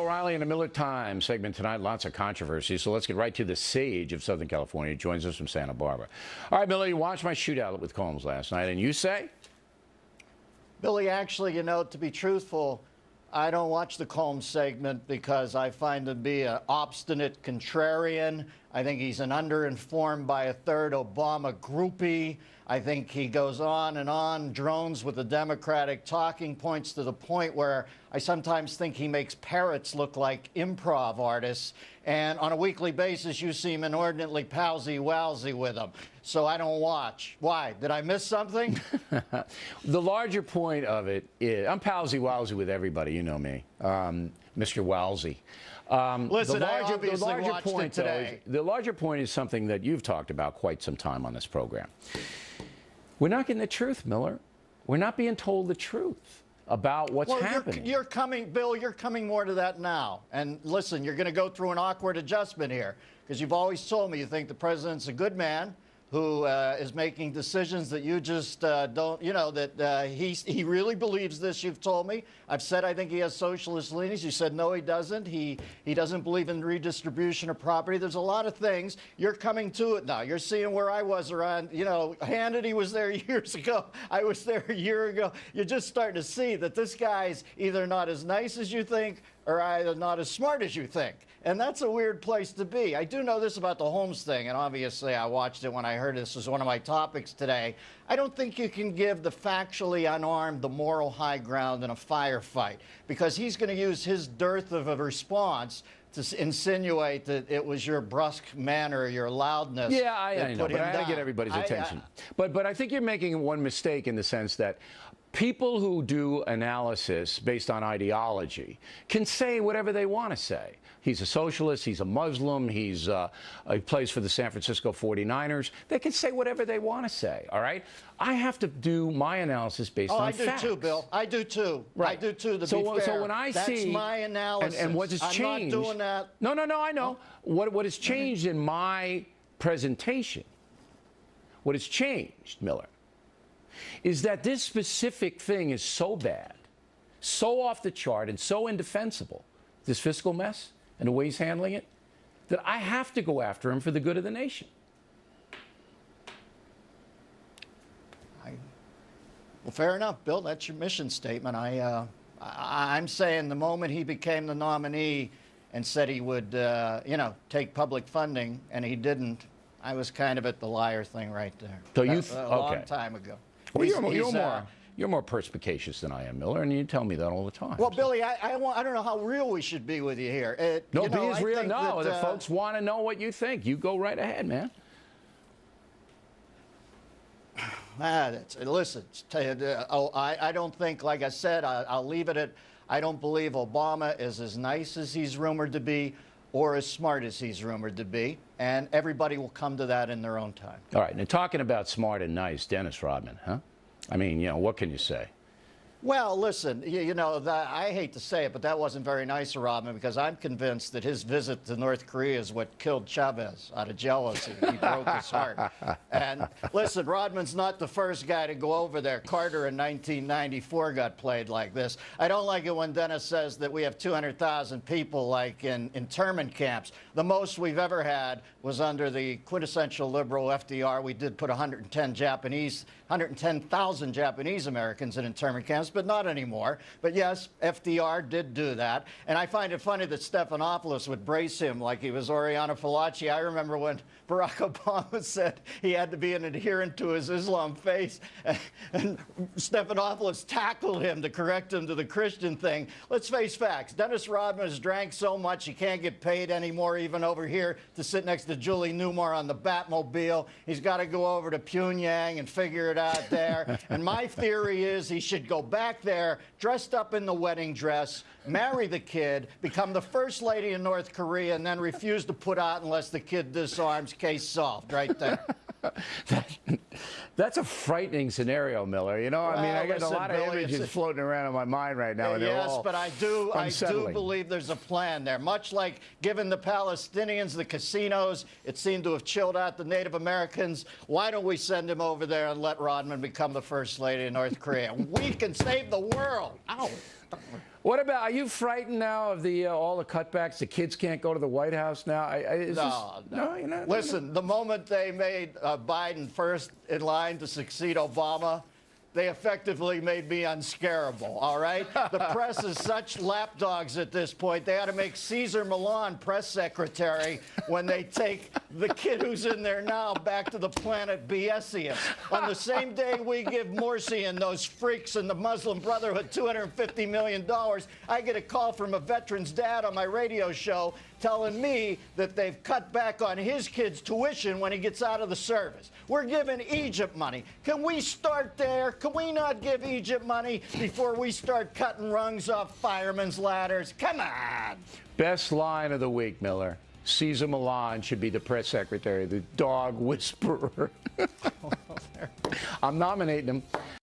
O'Reilly and the Miller Time segment tonight. Lots of controversy, so let's get right to the sage of Southern California. He joins us from Santa Barbara. All right, Miller, you watched my shootout with Combs last night, and you say? Billy, actually, you know, to be truthful, I don't watch the Combs segment because I find him to be an obstinate contrarian. I think he's an underinformed by a third Obama groupie. I think he goes on, drones with the Democratic talking points to the point where I sometimes think he makes parrots look like improv artists. And on a weekly basis, you seem inordinately palsy-walsy with him. So I don't watch. Why? Did I miss something? The larger point of it is, I'm palsy-walsy with everybody, you know me, Mr. Walsy. Listen, I obviously watched it today. The larger point is something that you've talked about quite some time on this program. We're not getting the truth, Miller. We're not being told the truth about what's happening. You're coming, Bill, you're coming more to that now. And listen, you're going to go through an awkward adjustment here because you've always told me you think the president's a good man who is making decisions that you just don't, you know, that he really believes this, you've told me. I've said I think he has socialist leanings. You said no, he doesn't. He doesn't believe in redistribution of property. There's a lot of things. You're coming to it now. You're seeing where I was around, you know, Hannity was there years ago. I was there a year ago. You're just starting to see that this guy's either not as nice as you think or either not as smart as you think. And that's a weird place to be. I do know this about the Holmes thing, and obviously I watched it when I heard this was one of my topics today. I don't think you can give the factually unarmed the moral high ground in a firefight, because he's going to use his dearth of a response to insinuate that it was your brusque manner, your loudness. Yeah, I know, but I got to get everybody's attention. But I think you're making one mistake in the sense that people who do analysis based on ideology can say whatever they want to say. He's a socialist, he's a Muslim, he plays for the San Francisco 49ers. They can say whatever they want to say, all right? I have to do my analysis based on facts. I do too, Bill. I do too. Right. I do too, to be fair. So when I see... That's my analysis. And what has changed... I'm not doing that. No, I know. What has changed in my presentation, what has changed, Miller, is that this specific thing is so bad, so off the chart, and so indefensible, this fiscal mess and the way he's handling it, that I have to go after him for the good of the nation. Well, fair enough, Bill. That's your mission statement. I'm saying the moment he became the nominee and said he would, you know, take public funding, and he didn't, I was kind of at the liar thing right there. So a long time ago. Well, you're more perspicacious than I am, Miller, and you tell me that all the time. Well, Billy, I don't know how real we should be with you here. No, be as real. No, the folks want to know what you think. You go right ahead, man. Listen, I don't think, like I said, I'll leave it at, I don't believe Obama is as nice as he's rumored to be or as smart as he's rumored to be, and everybody will come to that in their own time. All right, and talking about smart and nice, Dennis Rodman, huh? I mean, you know, what can you say? Well, listen, you know, I hate to say it, but that wasn't very nice of Rodman, because I'm convinced that his visit to North Korea is what killed Chavez out of jealousy. He broke his heart. And listen, Rodman's not the first guy to go over there. Carter in 1994 got played like this. I don't like it when Dennis says that we have 200,000 people like in internment camps. The most we've ever had was under the quintessential liberal FDR. We did put 110,000 Japanese Americans in internment camps, but not anymore. But yes, FDR did do that. And I find it funny that Stephanopoulos would brace him like he was Oriana Fallaci. I remember when Barack Obama said he had to be an adherent to his Islam faith, and Stephanopoulos tackled him to correct him to the Christian thing. Let's face facts. Dennis Rodman has drank so much he can't get paid anymore, even over here, to sit next to Julie Newmar on the Batmobile. He's got to go over to Pyongyang and figure it out there. And my theory is he should go back there, dressed up in the wedding dress, marry the kid, become the first lady in North Korea, and then refuse to put out unless the kid disarms. Case solved, right there. That's a frightening scenario, Miller. You know, I mean, I got a lot of images floating around in my mind right now. And yes, but I do believe there's a plan there. Much like giving the Palestinians the casinos, it seemed to have chilled out the Native Americans. Why don't we send him over there and let Rodman become the first lady in North Korea? We can save the world. Ow. What about, are you frightened now of the all the cutbacks? The kids can't go to the White House now? No, you're not. Listen, the moment they made Biden first in line to succeed Obama, they effectively made me unscarable, all right? The press is such lapdogs at this point. They ought to make Cesar Millan press secretary when they take the kid who's in there now back to the planet BSium. On the same day we give Morsi and those freaks in the Muslim Brotherhood $250 million, I get a call from a veteran's dad on my radio show telling me that they've cut back on his kid's tuition when he gets out of the service. We're giving Egypt money. Can we start there? Can we not give Egypt money before we start cutting rungs off firemen's ladders? Come on. Best line of the week, Miller. Cesar Millan should be the press secretary, the dog whisperer. I'm nominating him.